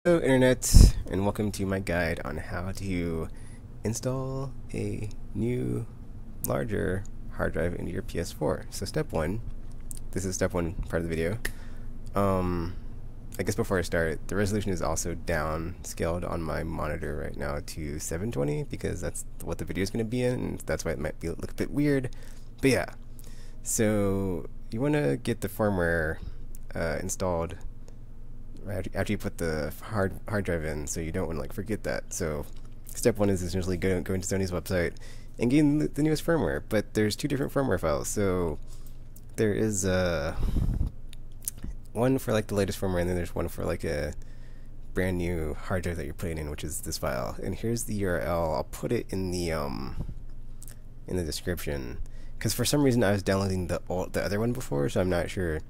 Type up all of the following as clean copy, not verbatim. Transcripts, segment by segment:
Hello Internet, and welcome to my guide on how to install a new, larger hard drive into your PS4. So step one, this is step one part of the video. I guess before I start, the resolution is also downscaled on my monitor right now to 720 because that's what the video is going to be in, and that's why it might look a bit weird. But yeah, so you want to get the firmware installed after you put the hard drive in, so you don't want to forget that. So step one is essentially going to Sony's website and getting the newest firmware. But there's two different firmware files. So there is one for the latest firmware, and then there's one for a brand new hard drive that you're putting in, which is this file. And here's the URL. I'll put it in the description because for some reason I was downloading the other one before, so I'm not sure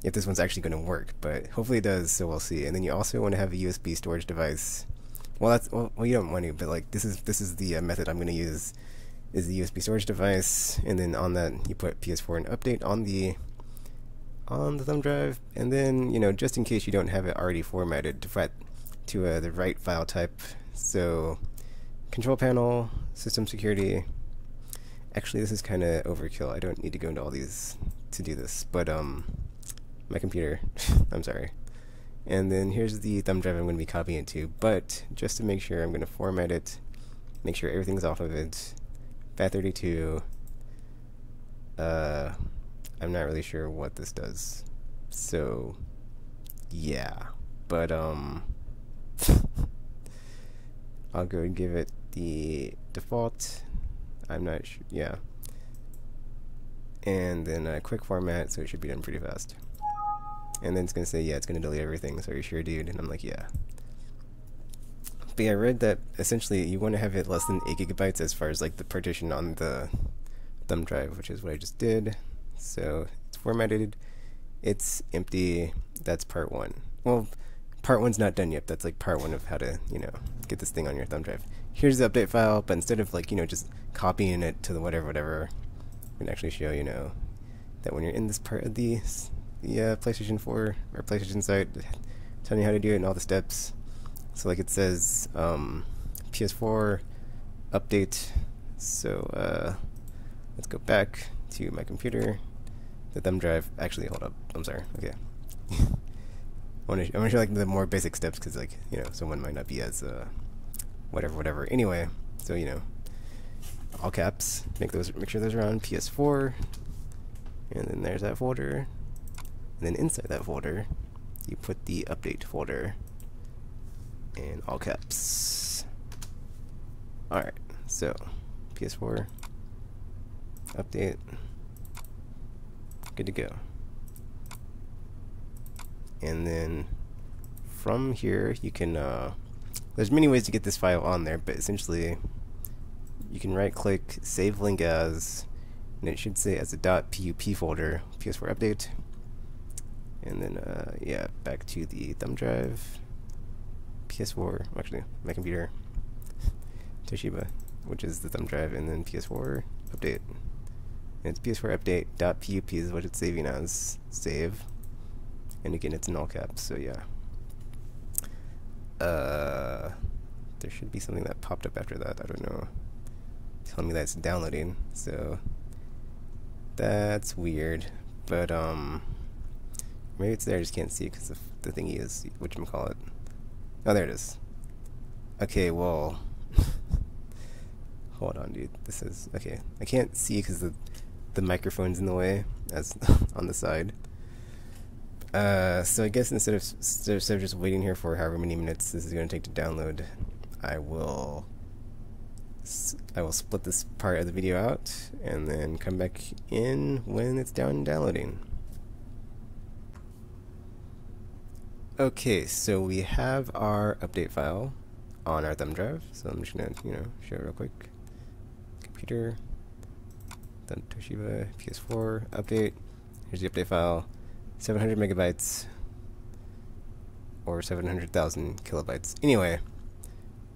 if this one's actually going to work, but hopefully it does, so we'll see. And then you also want to have a USB storage device. Well, you don't want to, but this is the method I'm going to use, is the USB storage device, and then on that you put PS4 and update on the thumb drive, and then just in case you don't have it already formatted to the right file type. So control panel, system security. Actually, this is kind of overkill. I don't need to go into all these to do this, but my computer. I'm sorry. And then here's the thumb drive I'm going to be copying it to, but just to make sure, I'm going to format it, make sure everything's off of it. FAT32. I'm not really sure what this does. So, yeah. But, I'll go and give it the default. I'm not sure. Yeah. And then a quick format, so it should be done pretty fast. And then it's going to say, yeah, it's going to delete everything. So, are you sure, dude? And I'm like, yeah. But yeah, I read that essentially you want to have it less than 8 gigabytes as far as the partition on the thumb drive, which is what I just did. So it's formatted. It's empty. That's part one. Well, part one's not done yet. That's part one of how to, get this thing on your thumb drive. Here's the update file, but instead of just copying it to the whatever, I can actually show that when you're in this part of the PlayStation 4 or PlayStation site, telling you how to do it and all the steps. So it says PS4 update. So let's go back to my computer. The thumb drive. Actually, hold up. I'm sorry. Okay. I want to show the more basic steps because someone might not be as whatever. Anyway, so all caps. Make sure those are on PS4, and then there's that folder. And then inside that folder, you put the update folder in all caps. Alright, so PS4 update, good to go. And then from here, you can, there's many ways to get this file on there, but essentially, you can right click, save link as, and it should say as a .pup folder, PS4 update. And then, yeah, back to the thumb drive, PS4, actually, my computer, Toshiba, which is the thumb drive, and then PS4 update. And it's PS4 update .pup is what it's saving as, save. And again, it's in all caps, so yeah. There should be something that popped up after that, I don't know, telling me that it's downloading, so that's weird, but, maybe it's there, I just can't see it because the thingy is, whatchamacallit. Oh, there it is. Okay, well, hold on, dude. This is, okay. I can't see because the microphone's in the way, as on the side. So I guess instead of just waiting here for however many minutes this is going to take to download, I will split this part of the video out and then come back in when it's done downloading. Okay, so we have our update file on our thumb drive. So I'm just gonna, show it real quick. Computer, then Toshiba PS4 update. Here's the update file. 700 megabytes or 700,000 kilobytes. Anyway,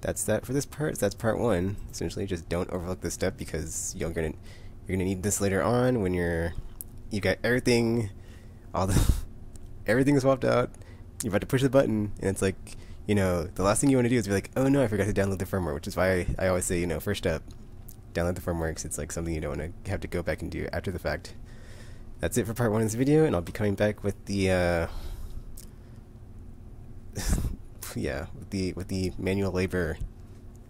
that's that for this part. That's part one. Essentially, just don't overlook this step because you're gonna need this later on when you got everything, everything swapped out. You're about to push the button, and it's you know, the last thing you want to do is be like, oh no, I forgot to download the firmware, which is why I always say, you know, first up, download the firmware, because it's like something you don't want to have to go back and do after the fact. That's it for part 1 of this video, and I'll be coming back with the yeah, with the manual labor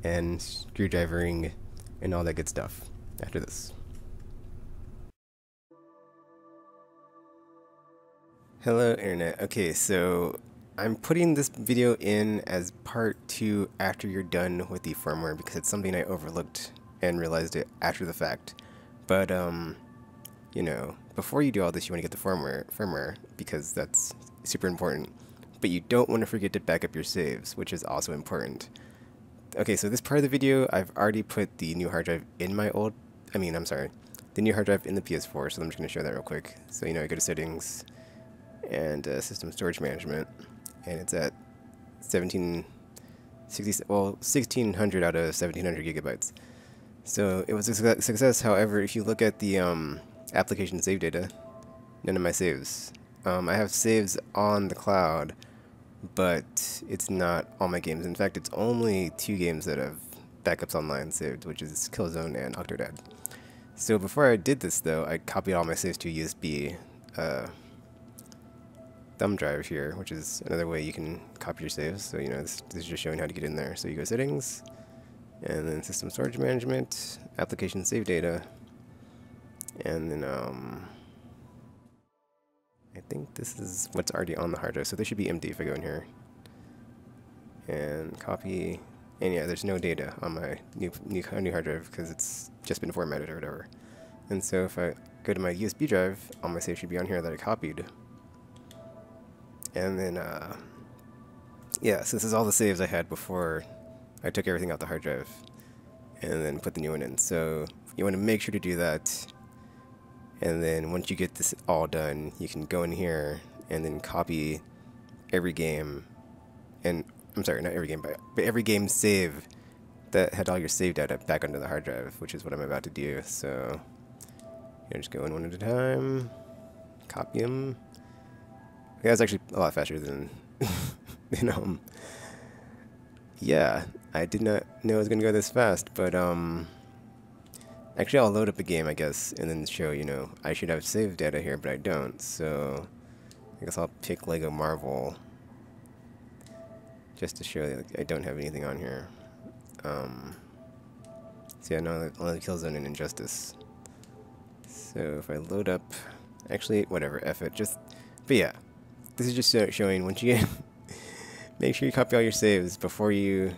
and screwdrivering and all that good stuff after this. Hello internet. Okay, so I'm putting this video in as part 2 after you're done with the firmware, because it's something I overlooked and realized it after the fact. But you know, before you do all this, you want to get the firmware because that's super important. But you don't want to forget to back up your saves, which is also important. Okay, so this part of the video, I've already put the new hard drive in my old, the new hard drive in the PS4, so I'm just going to show that real quick. So, you know, I go to settings and system storage management, and it's at 1600 out of 1700 gigabytes. So it was a success. However, if you look at the application save data, none of my saves. I have saves on the cloud, but it's not all my games. In fact, it's only 2 games that have backups online saved, which is Killzone and Octodad. So before I did this, though, I copied all my saves to a USB thumb drive here, which is another way you can copy your saves. So, you know, this is just showing how to get in there. So you go settings, and then system storage management, application save data, and then I think this is what's already on the hard drive, so this should be empty if I go in here and copy. And yeah, there's no data on my new hard drive because it's just been formatted or whatever. And so if I go to my USB drive, all my saves should be on here that I copied. And then yeah, so this is all the saves I had before I took everything out the hard drive and then put the new one in. So you want to make sure to do that. And then once you get this all done, you can go in here and then copy every game, and I'm sorry, not every game, but every game save that had all your save data back onto the hard drive, which is what I'm about to do. So you just go in one at a time, copy them. Okay, that's actually a lot faster than yeah, I did not know it was gonna go this fast, but actually, I'll load up a game, I guess, and then show, you know, I should have save data here, but I don't, so I guess I'll pick Lego Marvel just to show that I don't have anything on here. So yeah, no, only Killzone and Injustice. So if I load up, actually, whatever, F it, but yeah, this is just showing once you get, make sure you copy all your saves before you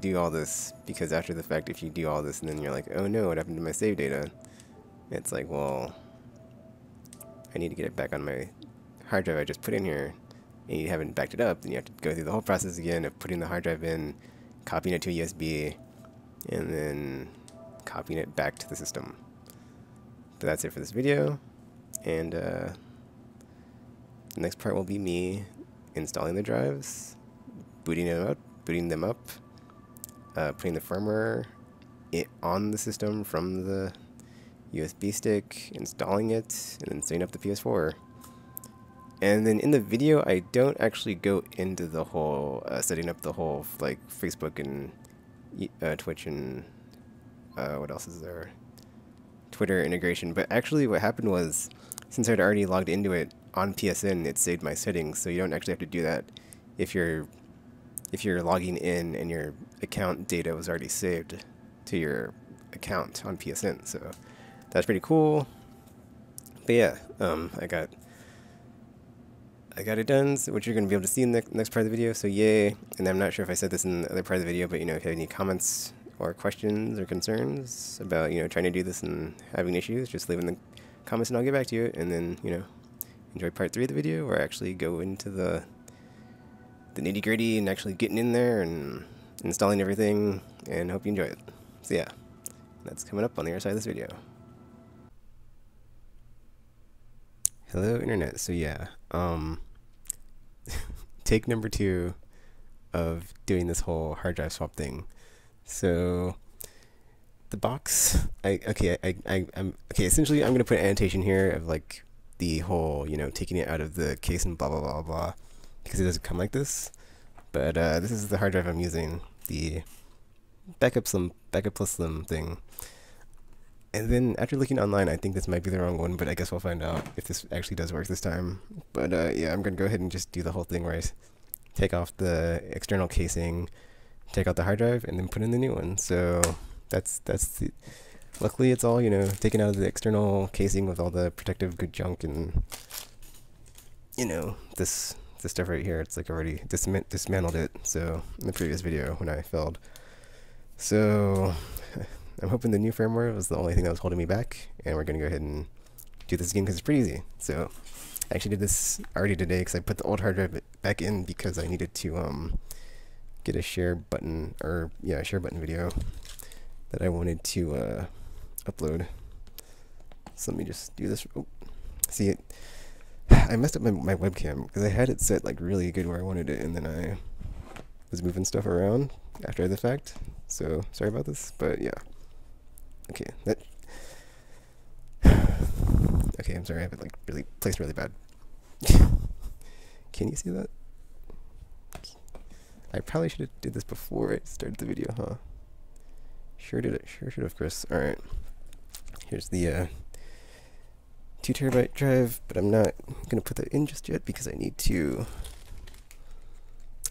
do all this, because after the fact, if you do all this and then you're like, oh no, what happened to my save data? It's like, well, I need to get it back on my hard drive I just put in here, and you haven't backed it up, then you have to go through the whole process again of putting the hard drive in, copying it to a USB, and then copying it back to the system. But that's it for this video, and the next part will be me installing the drives, booting them up, putting the firmware on the system from the USB stick, installing it, and then setting up the PS4. And then in the video, I don't actually go into the whole setting up the whole like Facebook and Twitch and what else is there? Twitter integration. But actually, what happened was, since I'd already logged into it on PSN, it saved my settings, so you don't actually have to do that if you're logging in and your account data was already saved to your account on PSN. So that's pretty cool. But yeah, I got it done, which you're going to be able to see in the next part of the video, so yay. And I'm not sure if I said this in the other part of the video, but, you know, if you have any comments or questions or concerns about, you know, trying to do this and having issues, just leave in the comments and I'll get back to you. And then, you know, enjoy part 3 of the video, where I actually go into the nitty-gritty and actually getting in there and installing everything, and hope you enjoy it. So yeah, that's coming up on the other side of this video. Hello internet. So yeah, take number 2 of doing this whole hard drive swap thing. So the box, essentially I'm gonna put an annotation here of like the whole, you know, taking it out of the case and blah blah blah blah, because it doesn't come like this. But this is the hard drive I'm using, the backup plus slim thing. And then after looking online, I think this might be the wrong one, but I guess we'll find out if this actually does work this time. But yeah, I'm gonna go ahead and just do the whole thing where I take off the external casing, take out the hard drive, and then put in the new one. So that's the, luckily it's all, you know, taken out of the external casing with all the protective good junk, and you know, this stuff right here, it's like already dismantled it. So in the previous video when I failed. So I'm hoping the new firmware was the only thing that was holding me back, and we're gonna go ahead and do this again because it's pretty easy. So I actually did this already today because I put the old hard drive back in because I needed to get a share button, or yeah, share button video that I wanted to upload. So let me just do this. Oh, see it. I messed up my webcam because I had it set like really good where I wanted it, and then I was moving stuff around after the fact. So sorry about this, but yeah. Okay, that. Okay, I'm sorry. I have it like really placed really bad. Can you see that? I probably should have did this before I started the video, huh? Sure did it. Sure should have, Chris. All right. Here's the 2 terabyte drive, but I'm not gonna put that in just yet because I need to.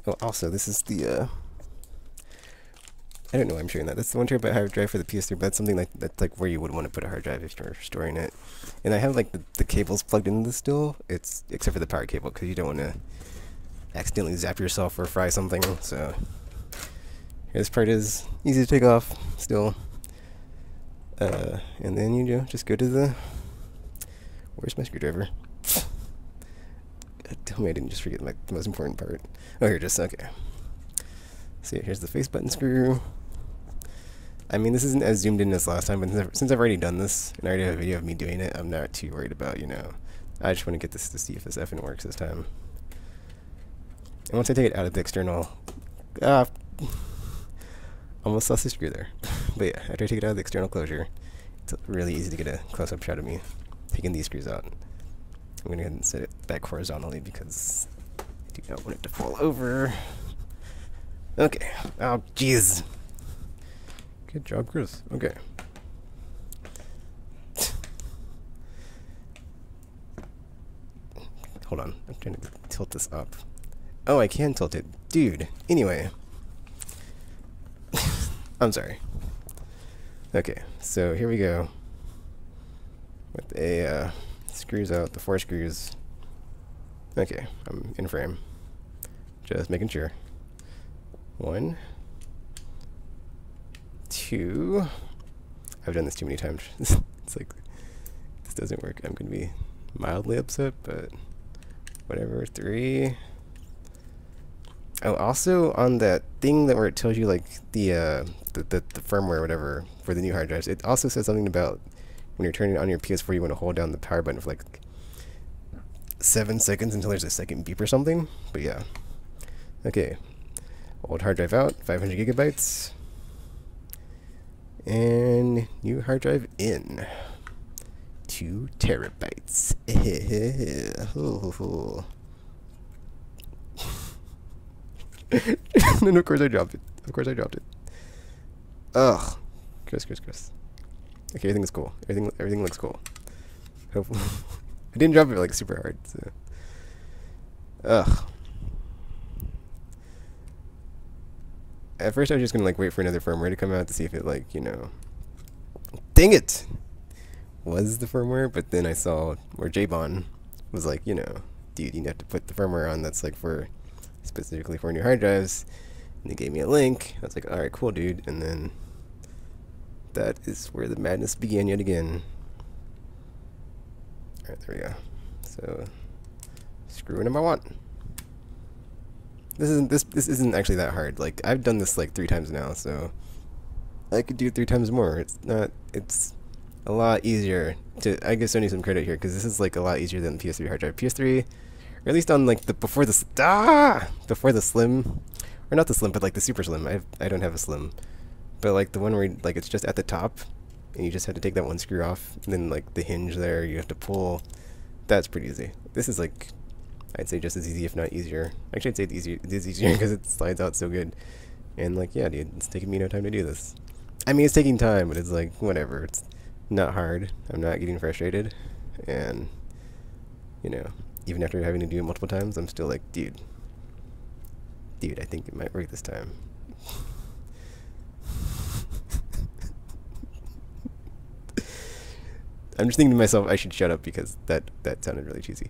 Oh, also, this is the. I don't know why I'm showing that. That's the 1 terabyte hard drive for the PS4, but that's something like that's like where you would want to put a hard drive if you're storing it. And I have like the cables plugged into this still. It's except for the power cable because you don't want to accidentally zap yourself or fry something. So this part is easy to take off still. And then you know, just go to the. Where's my screwdriver? God, tell me I didn't just forget the most important part. Oh, here it is. Okay. So here's the face button screw. I mean, this isn't as zoomed in as last time, but since I've already done this, and I already have a video of me doing it, I'm not too worried about, you know, I just want to get this to see if this effing works this time. And once I take it out of the external, almost lost the screw there. But yeah, after I take it out of the external closure, it's really easy to get a close-up shot of me taking these screws out. I'm going to go ahead and set it back horizontally because I do not want it to fall over. Okay. Oh, jeez. Good job, Chris. Okay. Hold on. I'm trying to tilt this up. Oh, I can tilt it. Dude. Anyway. I'm sorry. Okay. So here we go. With a screws out, the 4 screws. Okay. I'm in frame. Just making sure. 1, 2. I've done this too many times. It's like, this doesn't work. I'm going to be mildly upset, but whatever. 3. Oh, also on that thing that where it tells you like the firmware or whatever for the new hard drives, it also says something about when you're turning on your PS4, you want to hold down the power button for like 7 seconds until there's a second beep or something. But yeah. Okay. Old hard drive out, 500 gigabytes. And new hard drive in. 2 terabytes. And of course I dropped it. Of course I dropped it. Ugh. Chris. Okay, everything is cool. Everything looks cool. Hopefully. I didn't drop it like super hard, so. Ugh. At first I was just gonna like wait for another firmware to come out to see if it like, you know. Dang it! Was the firmware, but then I saw where Jbon was like, you know, dude, you have to put the firmware on that's like for specifically for new hard drives. And they gave me a link. I was like, alright, cool, dude. And then that is where the madness began yet again. Alright, there we go. So screw number 1. This isn't actually that hard. Like I've done this like 3 times now, so I could do it 3 times more. It's a lot easier to, I give Sony some credit here because this is like a lot easier than the PS3 hard drive. PS3, or at least on like the before the slim, or not the slim, but like the super slim. I don't have a slim, but like the one where like it's just at the top, and you just have to take that one screw off, and then like the hinge there you have to pull. That's pretty easy. This is like I'd say just as easy, if not easier. Actually, I'd say it's easier. It is easier because it slides out so good. And like, yeah, dude, it's taking me no time to do this. I mean, it's taking time, but it's like, whatever. It's not hard. I'm not getting frustrated. And, you know, even after having to do it multiple times, I'm still like, dude, I think it might work this time. I'm just thinking to myself, I should shut up because that sounded really cheesy.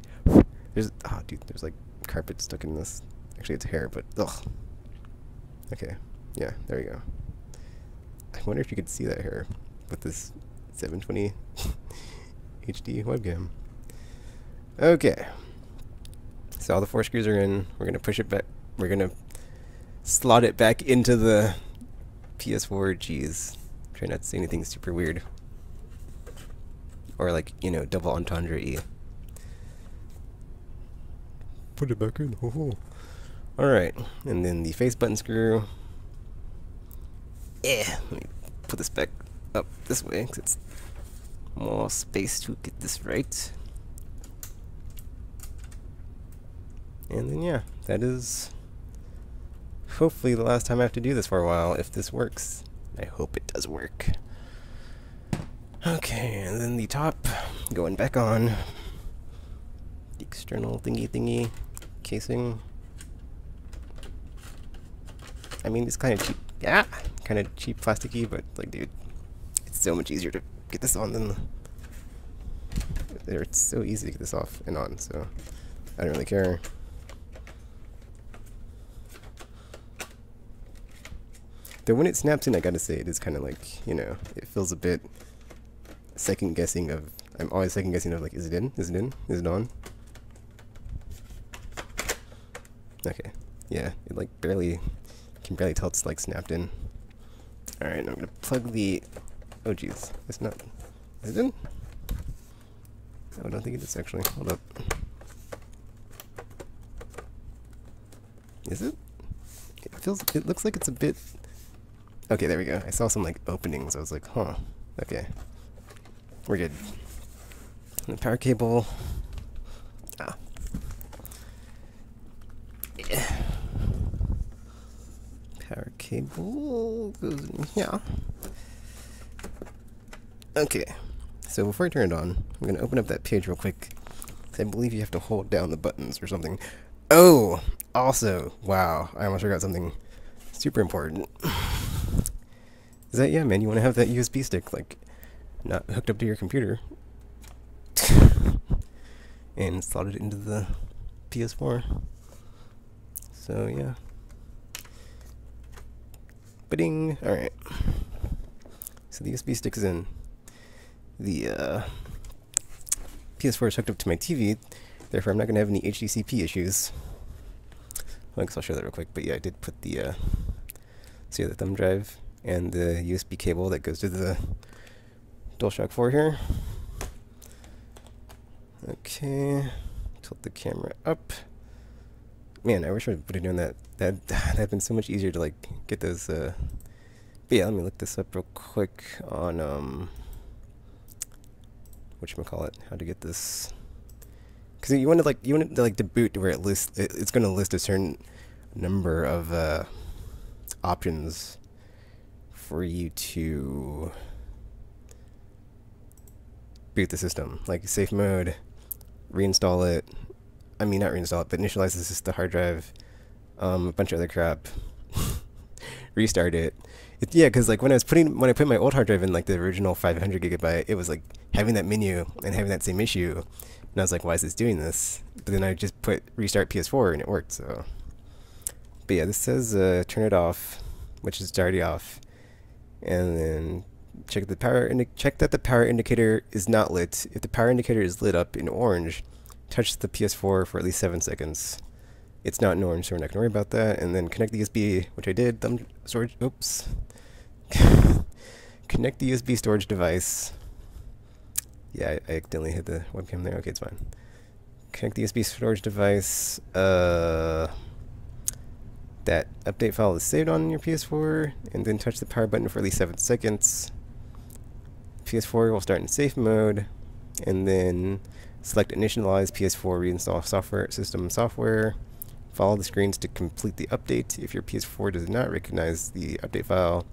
There's, oh, dude, there's like carpet stuck in this. Actually, it's hair, but ugh. Okay, yeah, there we go. I wonder if you could see that hair with this 720 HD webcam. Okay, so all the 4 screws are in. We're gonna push it back. We're gonna slot it back into the PS4. Geez, try not to say anything super weird or like, you know, double entendre-y. Put it back in. Oh. All right, and then the face button screw. Yeah, let me put this back up this way because it's more space to get this right. And then yeah, that is hopefully the last time I have to do this for a while, if this works. I hope it does work. Okay, and then the top going back on. The external thingy casing. I mean, it's kind of cheap. Yeah, kind of cheap plasticky, but like, dude, it's so much easier to get this on than it's so easy to get this off and on, so I don't really care. Though when it snaps in, I gotta say, it is kind of like, you know, it feels a bit second guessing of, I'm always second guessing of like, is it in? Is it in? Is it on? Okay, yeah, it like can barely tell it's like snapped in. Alright, I'm gonna plug the, oh jeez, it's not, is it in? No, I don't think it is actually, hold up. Is it? It looks like it's a bit, okay, there we go. I saw some like openings, I was like, huh, okay. We're good. And the power cable, yeah. Power cable goes in here. Okay, so before I turn it on, I'm going to open up that page real quick. I believe you have to hold down the buttons or something. Oh, also, wow, I almost forgot something super important. Is that, yeah, man, you want to have that USB stick, like, not hooked up to your computer. And slot it into the PS4. So, yeah. Ba-ding! Alright. So the USB stick is in. The PS4 is hooked up to my TV, therefore I'm not going to have any HDCP issues. Well, I guess I'll show that real quick, but yeah, I did put the, so yeah, the thumb drive and the USB cable that goes to the DualShock 4 here. Okay, tilt the camera up. Man, I wish I would have done that. That'd been so much easier to like get those. But yeah, let me look this up real quick on whatchamacallit, how to get this. Because you want to to boot where it lists. It's going to list a certain number of options for you to boot the system, like safe mode, reinstall it. I mean, not reinstall it, but initialize the hard drive, a bunch of other crap, restart it. Yeah, because like when I put my old hard drive in, like the original 500 gigabyte, it was like having that menu and having that same issue, and I was like, why is this doing this? But then I just put restart PS4 and it worked. So, but yeah, this says turn it off, which is already off, and then check that the power indicator is not lit. If the power indicator is lit up in orange, touch the PS4 for at least 7 seconds. It's not in orange, so we're not going to worry about that. And then connect the USB, which I did. Thumb storage. Oops. Connect the USB storage device. Yeah, I accidentally hit the webcam there. Okay, it's fine. Connect the USB storage device. That update file is saved on your PS4, and then touch the power button for at least 7 seconds. PS4 will start in safe mode, and then Select initialize PS4 reinstall software system software. Follow the screens to complete the update. If your PS4 does not recognize the update file,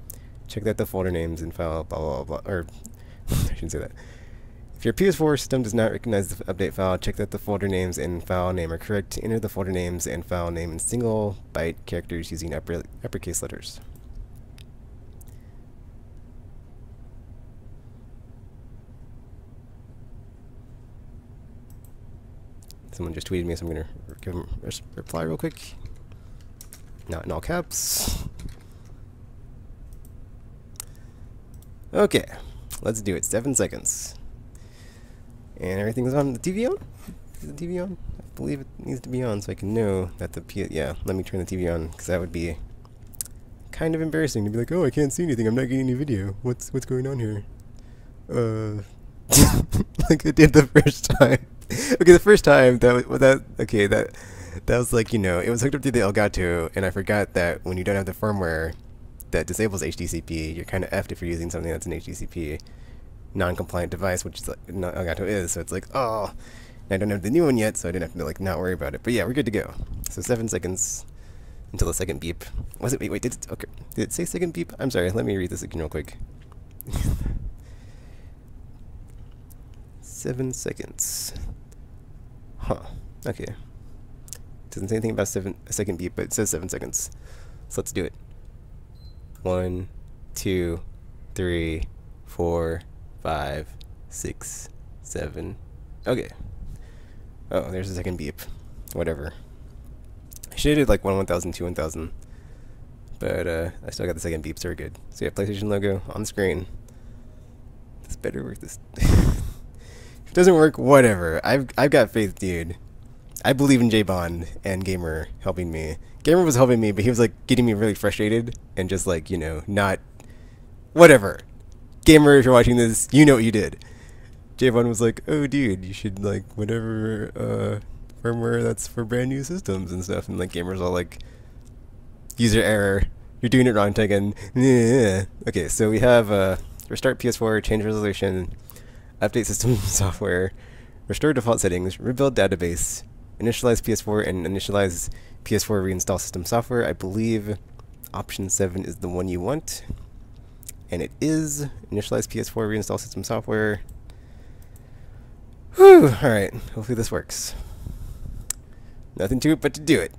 check that the folder names and file blah blah blah. Or I shouldn't say that. If your PS4 system does not recognize the update file, check that the folder names and file name are correct. Enter the folder names and file name in single byte characters using uppercase letters. Someone just tweeted me, so I'm going to give them a reply real quick. Not in all caps. Okay, let's do it. 7 seconds. And everything's on. The TV on? Is the TV on? I believe it needs to be on so I can know that the yeah, let me turn the TV on, because that would be kind of embarrassing to be like, oh, I can't see anything, I'm not getting any video. What's going on here? Like I did the first time. Okay, the first time that was like, you know, it was hooked up to the Elgato, and I forgot that when you don't have the firmware that disables HDCP, you're kind of effed if you're using something that's an HDCP non-compliant device, which is like Elgato is. So it's like, oh, and I don't have the new one yet, so I didn't have to like not worry about it. But yeah, we're good to go. So 7 seconds until the second beep. Was it? Wait, did it say second beep? I'm sorry. Let me read this again real quick. 7 seconds. Huh. Okay. Doesn't say anything about a second beep, but it says 7 seconds. So let's do it. 1, 2, 3, 4, 5, 6, 7. Okay. Oh, there's a second beep. Whatever. I should have did like 1, 1000, 2, 1000. But I still got the second beep, so we're good. So yeah, PlayStation logo on the screen. This better work. This. If it doesn't work, whatever. I've got faith, dude. I believe in J-Bond and Gamer helping me. Gamer was helping me, but he was like getting me really frustrated and just like, you know, not whatever. Gamer, if you're watching this, you know what you did. J-Bond was like, oh dude, you should like whatever firmware that's for brand new systems and stuff, and like Gamer's all like, user error, you're doing it wrong, Tegan. Okay, so we have restart PS4, change resolution, update system software, restore default settings, rebuild database, initialize PS4, and initialize PS4 reinstall system software. I believe option 7 is the one you want. And it is. Initialize PS4 reinstall system software. Whew, alright. Hopefully this works. Nothing to it but to do it.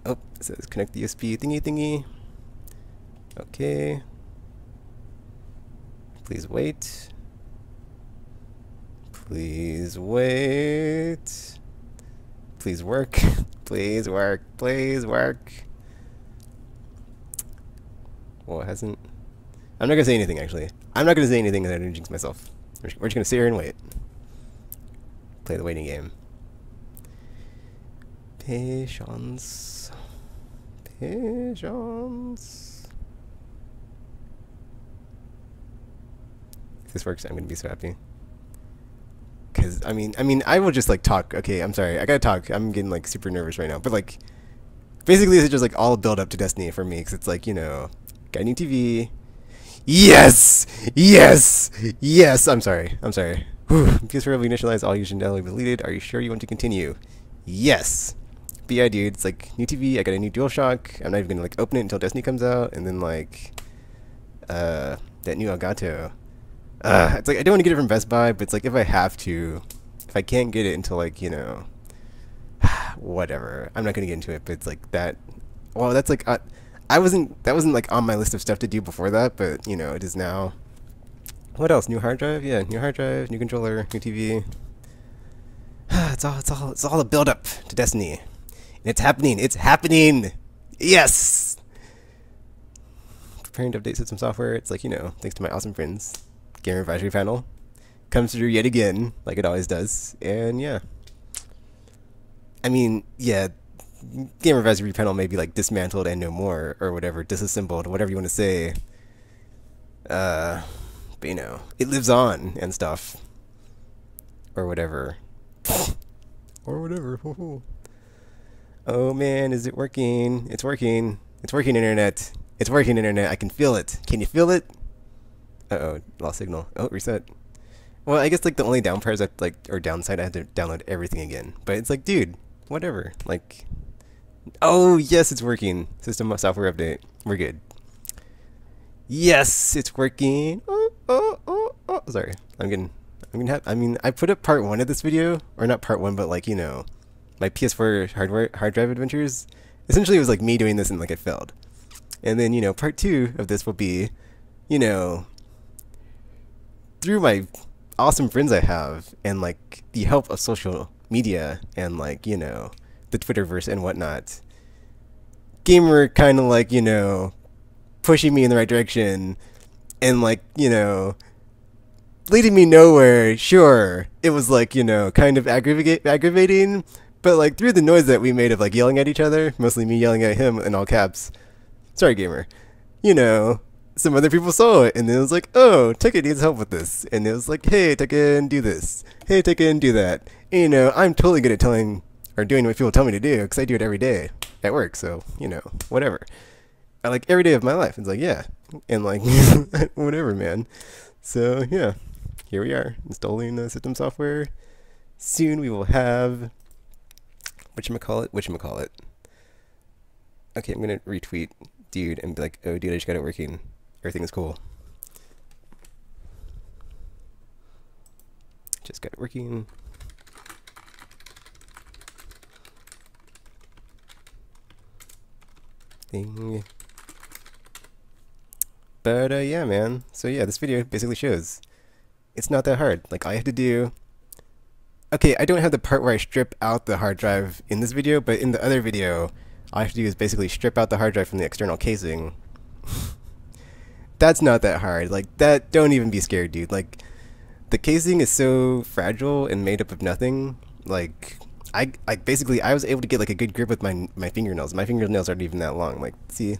Oh, it says connect the USB thingy. Okay. Please wait. Please wait. Please work. Please work. Please work. Well, it hasn't. I'm not gonna say anything, actually. I'm not gonna say anything that I didn't jinx myself. We're just gonna sit here and wait. Play the waiting game. Patience. Patience. If this works, I'm gonna be so happy. Cause I mean, I will just like talk. Okay, I'm sorry, I gotta talk. I'm getting like super nervous right now. But like, basically, it's just like all build up to Destiny for me. Cause it's like, you know, got a new TV. Yes, yes, yes. I'm sorry. PS4 will initialize all user data deleted. Are you sure you want to continue? Yes. But yeah, dude, it's like new TV. I got a new DualShock. I'm not even gonna like open it until Destiny comes out, and then like, that new Elgato. It's like I don't want to get it from Best Buy, but it's like if I have to, if I can't get it until like, you know, whatever. I'm not gonna get into it, but it's like that. Well, that's like that wasn't like on my list of stuff to do before that, but you know, it is now. What else? New hard drive? Yeah, new hard drive, new controller, new TV. It's all a build up to Destiny, and it's happening. It's happening. Yes. Preparing to update system software. It's like, you know, thanks to my awesome friends. Gamer Advisory Panel comes through yet again, like it always does, and yeah. I mean, yeah, Gamer Advisory Panel may be like dismantled and no more, or whatever, disassembled, whatever you want to say. But you know, it lives on and stuff, or whatever, or whatever. Oh man, is it working? It's working. It's working, internet. It's working, internet. I can feel it. Can you feel it? Uh-oh, lost signal. Oh, reset. Well, I guess like the only down part is that like or downside I had to download everything again. But it's like, dude, whatever. Like, oh yes, it's working. System software update. We're good. Yes, it's working. Oh. Sorry, I mean, I put up part 1 of this video, or not part 1, but like my PS4 hard drive adventures. Essentially, it was like me doing this and like it failed. And then part 2 of this will be, through my awesome friends I have and like the help of social media and like the Twitterverse and whatnot. Gamer kind of like pushing me in the right direction and like leading me nowhere. Sure, it was like kind of aggravating, but like through the noise that we made of like yelling at each other, mostly me yelling at him in all caps, sorry gamer, some other people saw it and it was like, oh, Tekka needs help with this, and it was like, hey Tekka, do this, hey Tekka, do that. And, I'm totally good at telling or doing what people tell me to do because I do it every day at work, so whatever. I like every day of my life. It's like, yeah, and like whatever, man. So yeah, here we are installing the system software. Soon we will have whatchamacallit. Okay, I'm gonna retweet dude and be like, oh dude, I just got it working. Everything is cool. Just got it working. Thing. But yeah, man. So yeah, this video basically shows it's not that hard. Like all I have to do. Okay, I don't have the part where I strip out the hard drive in this video, but in the other video, all I have to do is basically strip out the hard drive from the external casing. That's not that hard. Like that, don't even be scared, dude. Like the casing is so fragile and made up of nothing. Like I was able to get like a good grip with my fingernails. My fingernails aren't even that long. Like see,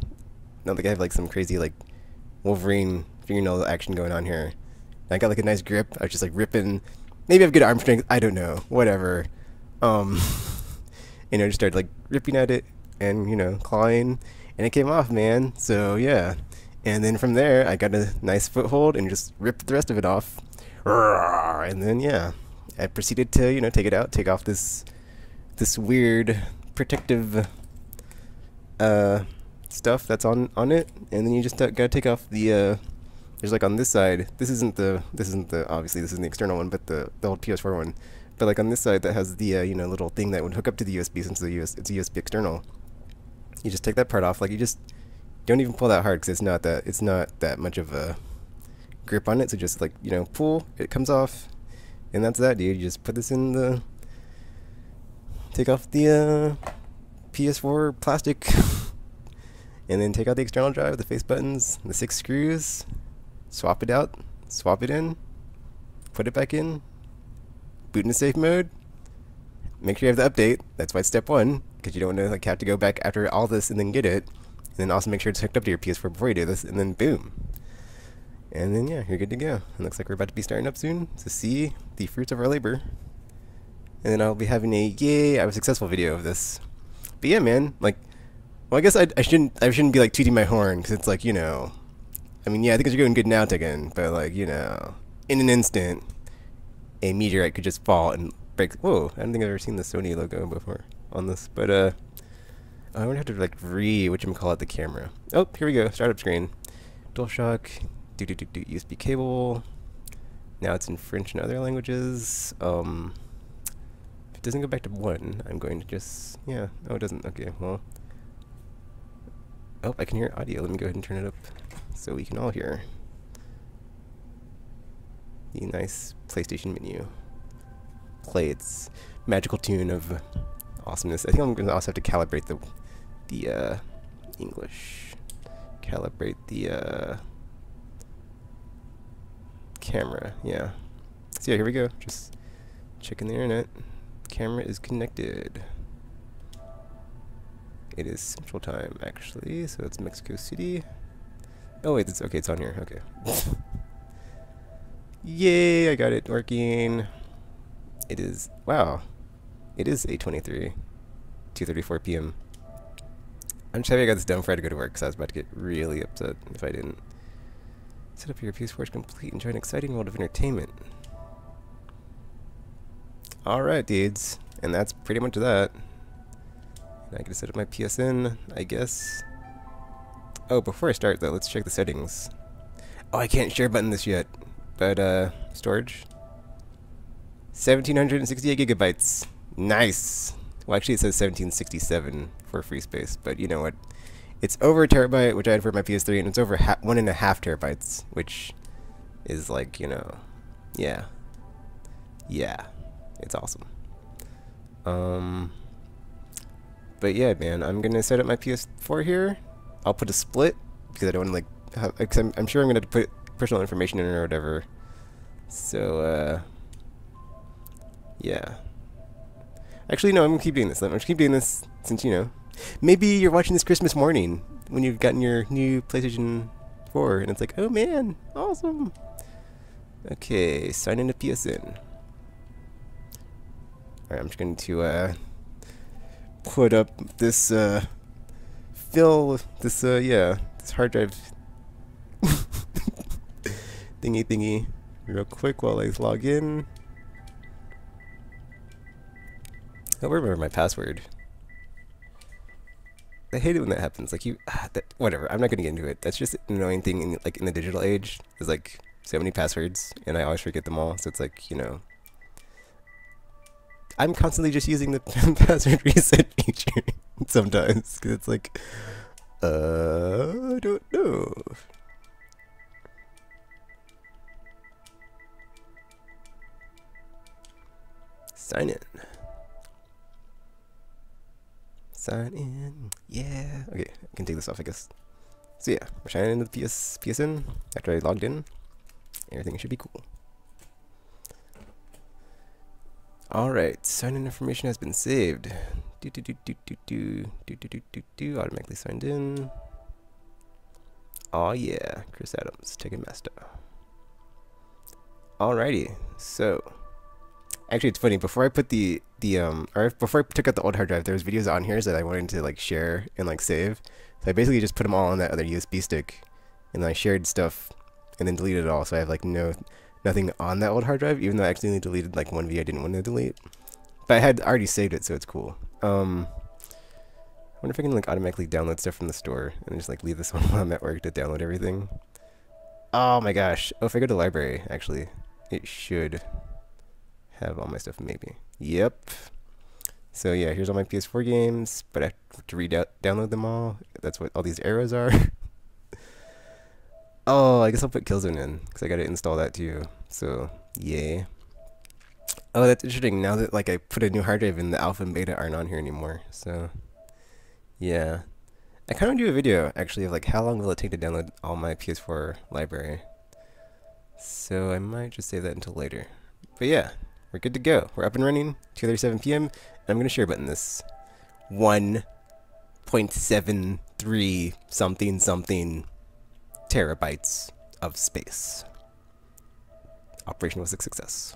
not like I have like some crazy like Wolverine fingernail action going on here. I got like a nice grip. I was just like ripping. Maybe I have good arm strength. I don't know. Whatever. Just started like ripping at it and clawing, and it came off, man. So yeah. And then from there, I got a nice foothold and just ripped the rest of it off. And then yeah, I proceeded to take it out, take off this weird protective stuff that's on it, and then you just gotta take off the there's like on this side, this isn't the obviously this isn't the external one, but the old PS4 one, but like on this side that has the little thing that would hook up to the USB, since it's a USB external. You just take that part off. Like you just don't even pull that hard because it's not that much of a grip on it, so just like pull, it comes off, and that's that, dude. You just put this in the, take off the PS4 plastic and then take out the external drive, the face buttons, the 6 screws, swap it out, swap it in, put it back in, boot into safe mode, make sure you have the update. That's why it's step 1, because you don't want to like have to go back after all this and then get it. And then also make sure it's hooked up to your PS4 before you do this, and then boom. And then yeah, you're good to go. It looks like we're about to be starting up soon to see the fruits of our labor. And then I'll be having a yay, I was successful video of this. But yeah, man, like, well, I guess I shouldn't be like tooting my horn, because it's like, I mean, yeah, I think it's going good now, Tekken, but like, in an instant, a meteorite could just fall and break. Whoa, I don't think I've ever seen the Sony logo before on this, but I would have to like the camera. Oh, here we go. Startup screen. DualShock. USB cable. Now it's in French and other languages. If it doesn't go back to 1, I'm going to just Oh, it doesn't. Okay, well. Oh, I can hear audio. Let me go ahead and turn it up so we can all hear the nice PlayStation menu. Play its magical tune of awesomeness. I think I'm going to also have to calibrate the English. Calibrate the camera. Yeah. So yeah, here we go. Just checking the internet. Camera is connected. It is Central Time actually, so it's Mexico City. Oh wait, it's okay. It's on here. Okay. Yay! I got it working. It is It is 8:23, 2:34 p.m. I'm just happy I got this done before I had to go to work, because I was about to get really upset if I didn't. Set up your PS4 is complete. Enjoy an exciting world of entertainment. Alright, dudes. And that's pretty much that. I can set up my PSN, I guess. Oh, before I start though, let's check the settings. Oh, I can't share button this yet. But, storage. 1768 gigabytes. Nice! Well, actually it says 1767 for free space, but you know what? It's over a terabyte, which I had for my PS3, and it's over 1.5 terabytes, which is like, you know, yeah. Yeah. It's awesome. But yeah, man, I'm gonna set up my PS4 here. I'll put a split because I don't want to like have, I'm sure I'm gonna put personal information in it or whatever. So yeah. Actually, no, I'm gonna keep doing this. I'm gonna keep doing this since, you know, maybe you're watching this Christmas morning when you've gotten your new PlayStation 4 and it's like, oh man, awesome. Okay, sign into PSN. Alright, I'm just going to put up this this hard drive thingy real quick while I log in. I'll remember my password. I hate it when that happens. Like whatever. I'm not gonna get into it. That's just an annoying thing in in the digital age. There's like so many passwords, and I always forget them all. So it's like, you know, I'm constantly just using the password reset feature sometimes because it's like, I don't know. Sign in. Sign in. Yeah. Okay, I can take this off, I guess. So yeah, we're signing into the PSN after I logged in. Everything should be cool. Alright, sign-in information has been saved. Automatically signed in. Oh yeah, Chris Adams, Ticketmaster. Alrighty, so actually it's funny, before I put before I took out the old hard drive, there was videos on here that I wanted to like share and like save. So I basically just put them all on that other USB stick, and then I shared stuff and then deleted it all, so I have like nothing on that old hard drive, even though I accidentally deleted like one video I didn't want to delete. But I had already saved it, so it's cool. I wonder if I can like automatically download stuff from the store and just like leave this one while I'm at work to download everything. Oh my gosh. Oh, if I go to library, actually, it should have all my stuff, maybe. Yep. So yeah, here's all my PS4 games, but I have to download them all. That's what all these arrows are. Oh, I guess I'll put Killzone in, because I gotta install that too. So, yay. Oh, that's interesting. Now that like I put a new hard drive in, the alpha and beta aren't on here anymore. So, yeah. I kind of do a video, actually, of like how long will it take to download all my PS4 library. So, I might just save that until later. But yeah, we're good to go. We're up and running, 2:37 p.m. And I'm gonna share button this 1.73 something terabytes of space. Operation was a success.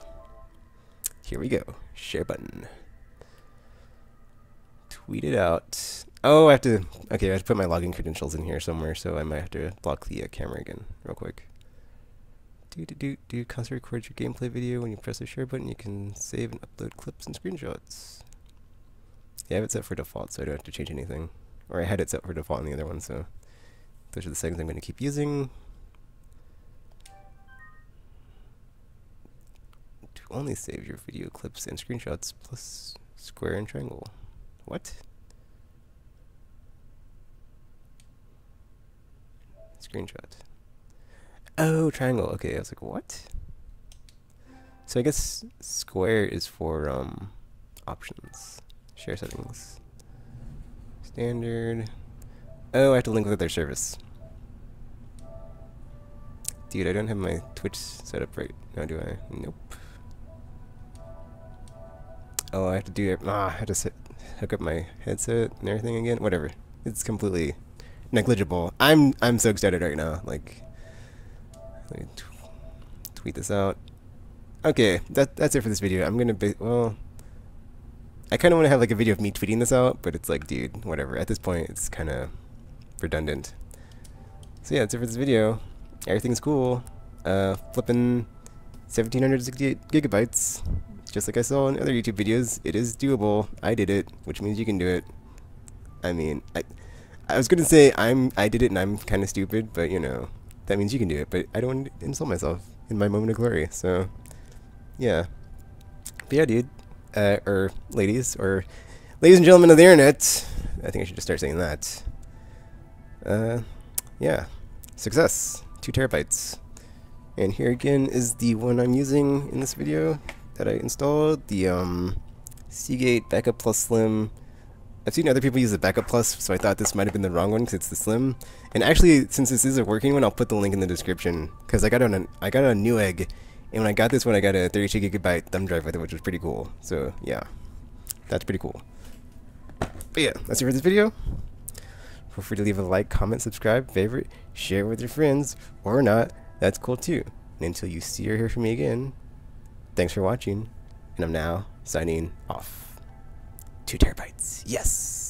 Here we go. Share button. Tweet it out. Oh, I have to put my login credentials in here somewhere, so I might have to block the camera again real quick. Constantly record your gameplay video. When you press the share button, you can save and upload clips and screenshots. Yeah, I have it set for default, so I don't have to change anything. Or I had it set for default on the other one, so those are the settings I'm going to keep using. To only save your video clips and screenshots plus square and triangle. What? Screenshot. Oh, triangle. Okay, I was like, what? So I guess square is for options. Share settings. Standard. Oh, I have to link with their service. Dude, I don't have my Twitch set up right now, do I? Nope. Oh, I have to do it. I have to hook up my headset and everything again. Whatever. It's completely negligible. I'm so excited right now. Like, let me tweet this out. Okay, that's it for this video. I'm gonna well, I kind of want to have like a video of me tweeting this out, but it's like, dude, whatever. At this point, it's kind of redundant. So yeah, that's it for this video. Everything's cool. Flipping 1768 gigabytes. just like I saw in other YouTube videos, it is doable. I did it, which means you can do it. I mean, I was gonna say I did it and I'm kind of stupid, but you know, that means you can do it. But I don't want to insult myself in my moment of glory. So, yeah. But yeah, dude, or ladies and gentlemen of the internet. I think I should just start saying that. Yeah, success. 2 terabytes. And here again is the one I'm using in this video that I installed, the Seagate Backup Plus Slim. I've seen other people use the Backup Plus, so I thought this might have been the wrong one because it's the Slim. And actually, since this is a working one, I'll put the link in the description because I got a Newegg, and when I got this one, I got a 32 gigabyte thumb drive with it, which was pretty cool. So yeah, that's pretty cool. But yeah, that's it for this video. Feel free to leave a like, comment, subscribe, favorite, share with your friends, or not. That's cool too. And until you see or hear from me again, thanks for watching, and I'm now signing off. 2 terabytes. Yes!